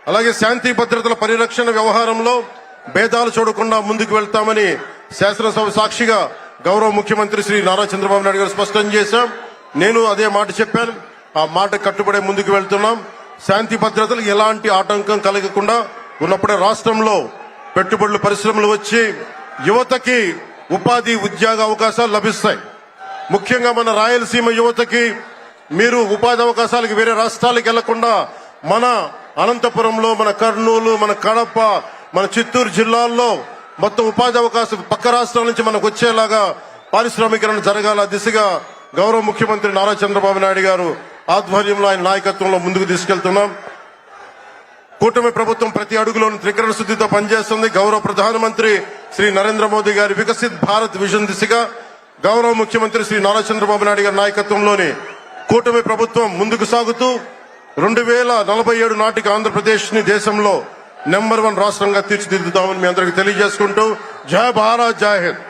అలాగే శాంతి భద్రతల పరిరక్షణ వ్యవహారంలో భేదాలు చూడకుండా ముందుకు వెళ్తామని శాసనసభ సాక్షిగా గౌరవ ముఖ్యమంత్రి శ్రీ నారా చంద్రబాబు నాయుడు గారు స్పష్టం చేశాం. నేను అదే మాట చెప్పాను. ఆ మాట కట్టుబడే ముందుకు వెళ్తున్నాం. శాంతి భద్రతలు ఎలాంటి ఆటంకం కలగకుండా ఉన్నప్పుడే రాష్ట్రంలో పెట్టుబడులు పరిశ్రమలు వచ్చి యువతకి ఉపాధి ఉద్యోగ అవకాశాలు లభిస్తాయి. ముఖ్యంగా మన రాయలసీమ యువతకి మీరు ఉపాధి అవకాశాలకు వేరే రాష్ట్రాలకు వెళ్లకుండా మన అనంతపురంలో, మన కర్నూలు, మన కడప, మన చిత్తూరు జిల్లాల్లో మొత్తం ఉపాధి అవకాశం పక్క రాష్ట్రాల నుంచి మనకు వచ్చేలాగా పారిశ్రామికరణ జరగాల దిశగా గౌరవ ముఖ్యమంత్రి నారా చంద్రబాబు నాయుడు గారు ఆధ్వర్యంలో ఆయన నాయకత్వంలో ముందుకు తీసుకెళ్తున్నాం. కూటమి ప్రభుత్వం ప్రతి అడుగులోనూ త్రికరణ శుద్ధితో పనిచేస్తుంది. గౌరవ ప్రధానమంత్రి శ్రీ నరేంద్ర మోదీ గారి వికసిత్ భారత్ విజన్ దిశగా గౌరవ ముఖ్యమంత్రి శ్రీ నారా చంద్రబాబు నాయుడు గారి నాయకత్వంలోని కూటమి ప్రభుత్వం ముందుకు సాగుతూ 2047 నాటికి ఆంధ్రప్రదేశ్ ని దేశంలో నెంబర్ 1 రాష్ట్రంగా తీర్చిదిద్దుతామని మీ అందరికీ తెలియజేసుకుంటూ జై భారత్, జై హింద్.